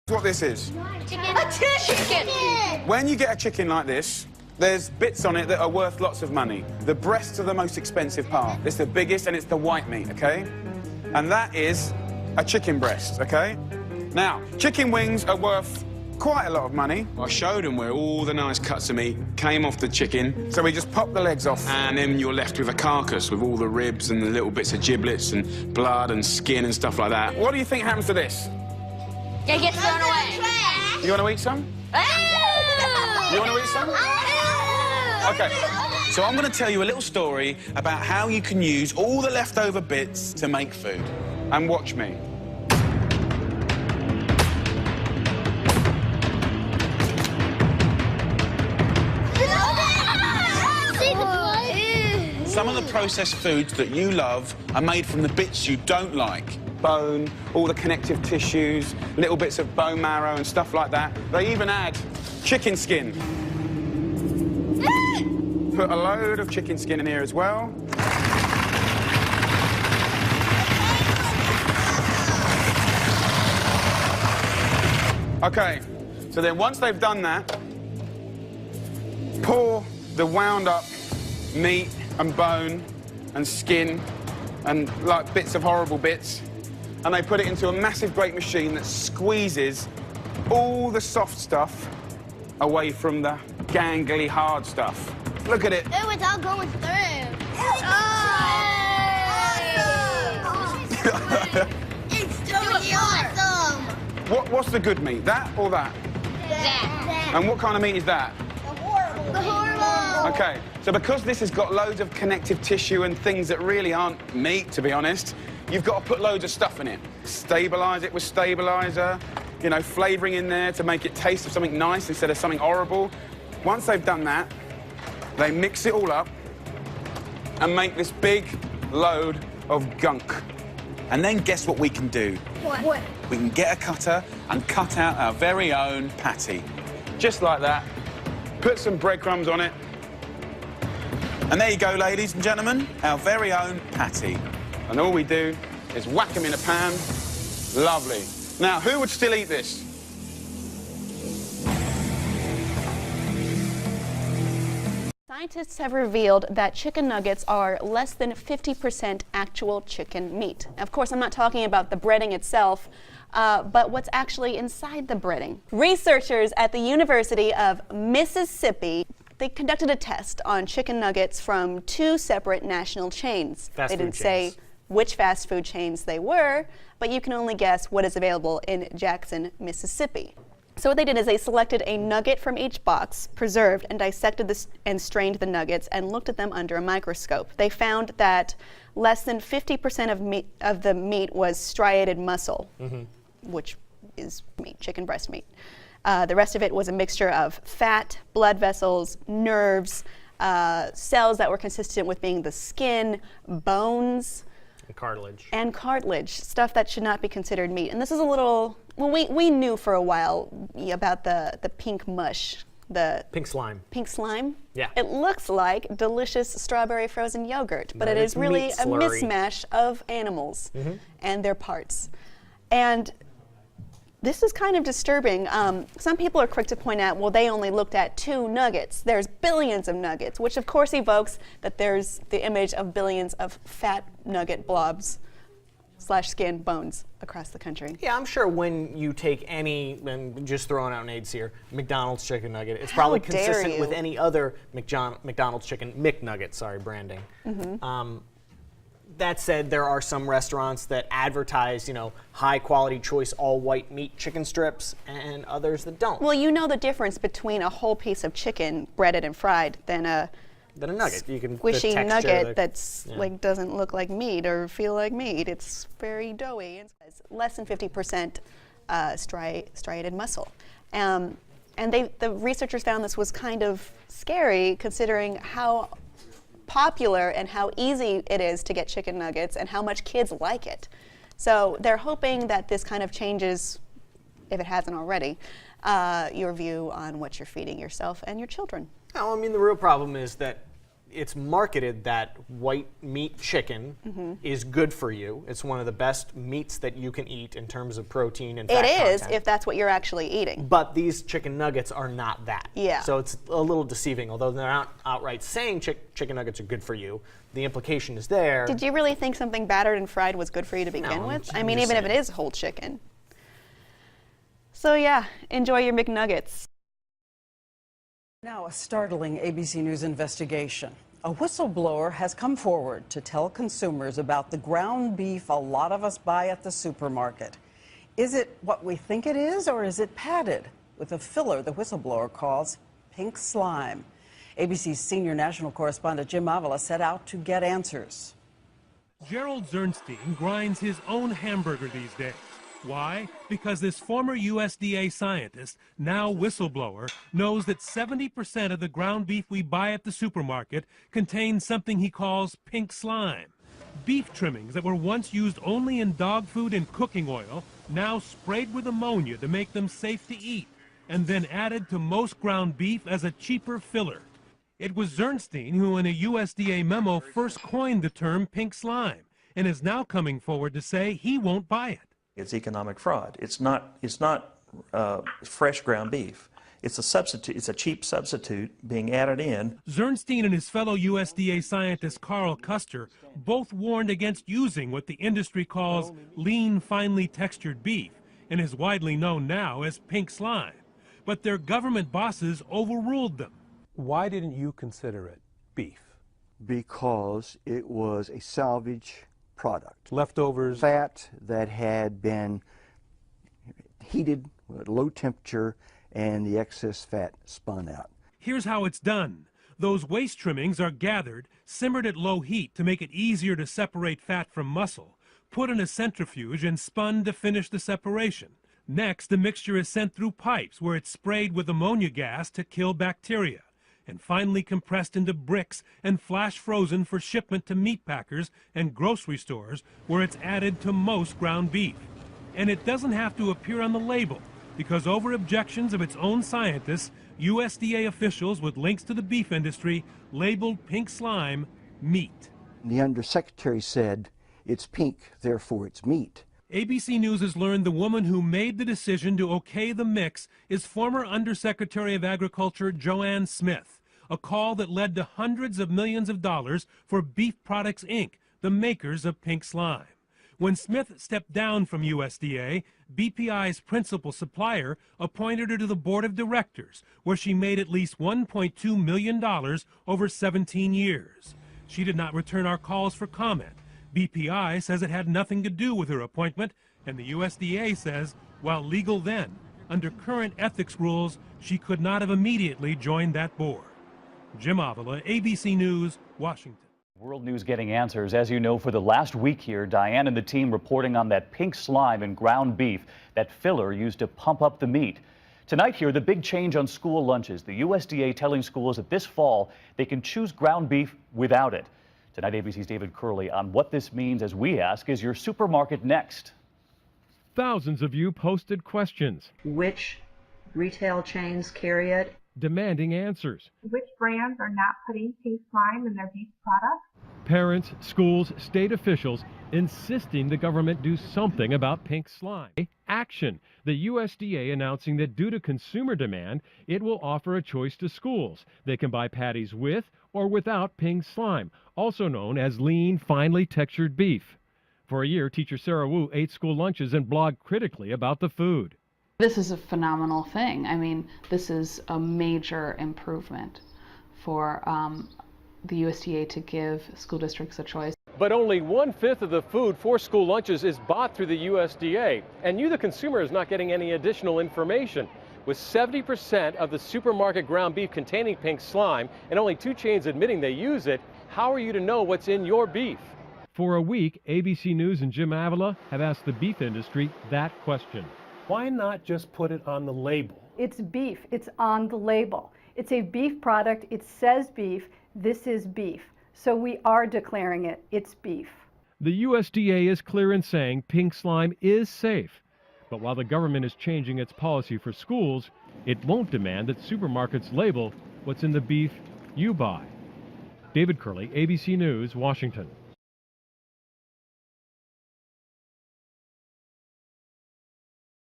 What this is. Chicken. A chicken. When you get a chicken like this, there's bits on it that are worth lots of money. The breasts are the most expensive part. It's the biggest and it's the white meat, okay? And that is a chicken breast, okay? Now, chicken wings are worth quite a lot of money. I showed them where all the nice cuts of meat came off the chicken. So we just pop the legs off, and then you're left with a carcass with all the ribs and the little bits of giblets and blood and skin and stuff like that. What do you think happens to this? It gets thrown away. You want to eat some? You want to eat some? Okay, so I'm going to tell you a little story about how you can use all the leftover bits to make food. And watch me. Some of the processed foods that you love are made from the bits you don't like. Bone, all the connective tissues, little bits of bone marrow and stuff like that. They even add chicken skin. Put a load of chicken skin in here as well. Okay, so then once they've done that, pour the wound up meat and bone and skin and like bits of horrible bits, and they put it into a massive great machine that squeezes all the soft stuff away from the gangly hard stuff. Look at it. Ooh, it's all going through. It's totally awesome. What's the good meat, that or that? That. And what kind of meat is that? The horrible. Okay, so because this has got loads of connective tissue and things that really aren't meat, to be honest, you've got to put loads of stuff in it. Stabilize it with stabilizer, you know, flavoring in there to make it taste of something nice instead of something horrible. Once they've done that, they mix it all up and make this big load of gunk. And then guess what we can do? What? We can get a cutter and cut out our very own patty. Just like that. Put some breadcrumbs on it. And there you go, ladies and gentlemen, our very own patty. And all we do is whack them in a pan. Lovely. Now, who would still eat this? Scientists have revealed that chicken nuggets are less than 50% actual chicken meat. Of course, I'm not talking about the breading itself, but what's actually inside the breading. Researchers at the University of Mississippi, they conducted a test on chicken nuggets from two separate national chains. They didn't say which fast food chains they were, but you can only guess what is available in Jackson, Mississippi. So what they did is they selected a nugget from each box, preserved and dissected this and strained the nuggets and looked at them under a microscope. They found that less than 50% of the meat was striated muscle, which is meat, chicken breast meat. The rest of it was a mixture of fat, blood vessels, nerves, cells that were consistent with being the skin, bones, and cartilage, stuff that should not be considered meat. And this is a little, well, we knew for a while about the pink mush, the pink slime. Pink slime? Yeah. It looks like delicious strawberry frozen yogurt, but it is really a mismatch of animals and their parts. And this is kind of disturbing. Some people are quick to point out, well, they only looked at 2 nuggets. There's billions of nuggets, which of course evokes that there's the image of billions of fat nugget blobs / skin bones across the country. Yeah, I'm sure when you take any, and just throwing out nades here, McDonald's chicken nugget, it's probably consistent with any other McDonald's chicken McNugget, sorry, branding. That said, there are some restaurants that advertise, you know, high quality choice all white meat chicken strips and others that don't. Well, you know the difference between a whole piece of chicken breaded and fried than a nugget. You can squishy nugget that's like doesn't look like meat or feel like meat. It's very doughy. It's less than 50% striated muscle. And the researchers found this was kind of scary considering how popular and how easy it is to get chicken nuggets and how much kids like it. So they're hoping that this kind of changes, if it hasn't already, your view on what you're feeding yourself and your children. No, I mean, the real problem is that it's marketed that white meat chicken is good for you. It's one of the best meats that you can eat in terms of protein and fat It is, content. if that's what you're actually eating. But these chicken nuggets are not that. Yeah. So it's a little deceiving. Although they're not outright saying chicken nuggets are good for you, the implication is there. Did you really think something battered and fried was good for you to begin No, with? I'm I mean, just even if it saying. is whole chicken. So yeah, enjoy your McNuggets. Now, a startling ABC News investigation. A whistleblower has come forward to tell consumers about the ground beef a lot of us buy at the supermarket. Is it what we think it is, or is it padded with a filler the whistleblower calls pink slime? ABC's senior national correspondent Jim Avila set out to get answers. Gerald Zernstein grinds his own hamburger these days. Why? Because this former USDA scientist, now whistleblower, knows that 70% of the ground beef we buy at the supermarket contains something he calls pink slime. Beef trimmings that were once used only in dog food and cooking oil, now sprayed with ammonia to make them safe to eat, and then added to most ground beef as a cheaper filler. It was Zernstein who in a USDA memo first coined the term pink slime, and is now coming forward to say he won't buy it. It's economic fraud. It's not fresh ground beef. It's a substitute. It's a cheap substitute being added in. Zernstein and his fellow USDA scientist Carl Custer both warned against using what the industry calls lean, finely textured beef, and is widely known now as pink slime. But their government bosses overruled them. Why didn't you consider it beef? Because it was a salvage product. Leftovers? Fat that had been heated at low temperature and the excess fat spun out. Here's how it's done. Those waste trimmings are gathered, simmered at low heat to make it easier to separate fat from muscle, put in a centrifuge and spun to finish the separation. Next, the mixture is sent through pipes where it's sprayed with ammonia gas to kill bacteria, and finally compressed into bricks and flash frozen for shipment to meat packers and grocery stores where it's added to most ground beef. And it doesn't have to appear on the label because over objections of its own scientists, USDA officials with links to the beef industry labeled pink slime meat. The undersecretary said, it's pink, therefore it's meat. ABC News has learned the woman who made the decision to okay the mix is former Undersecretary of Agriculture Joanne Smith, a call that led to hundreds of millions of dollars for Beef Products, Inc., the makers of pink slime. When Smith stepped down from USDA, BPI's principal supplier appointed her to the board of directors, where she made at least $1.2 million over 17 years. She did not return our calls for comment. BPI says it had nothing to do with her appointment, and the USDA says, while legal then, under current ethics rules, she could not have immediately joined that board. Jim Avila, ABC News, Washington. World News Getting Answers. As you know, for the last week here, Diane and the team reporting on that pink slime in ground beef, that filler used to pump up the meat. Tonight here, the big change on school lunches. The USDA telling schools that this fall they can choose ground beef without it. Tonight, ABC's David Curley on what this means as we ask, is your supermarket next? Thousands of you posted questions, Which retail chains carry it? demanding answers. Which brands are not putting pink slime in their beef products? Parents, schools, state officials insisting the government do something about pink slime. Action. The USDA announcing that due to consumer demand, it will offer a choice to schools. They can buy patties with or without pink slime, also known as lean, finely textured beef. For a year, teacher Sarah Wu ate school lunches and blogged critically about the food. This is a phenomenal thing. I mean, this is a major improvement for the USDA to give school districts a choice. But only 1/5 of the food for school lunches is bought through the USDA, and you, the consumer, is not getting any additional information. With 70% of the supermarket ground beef containing pink slime and only 2 chains admitting they use it, how are you to know what's in your beef? For a week, ABC News and Jim Avila have asked the beef industry that question. Why not just put it on the label? It's beef. It's on the label. It's a beef product. It says beef. This is beef. So we are declaring it. It's beef. The USDA is clear in saying pink slime is safe. But while the government is changing its policy for schools, it won't demand that supermarkets label what's in the beef you buy. David Curley, ABC News, Washington.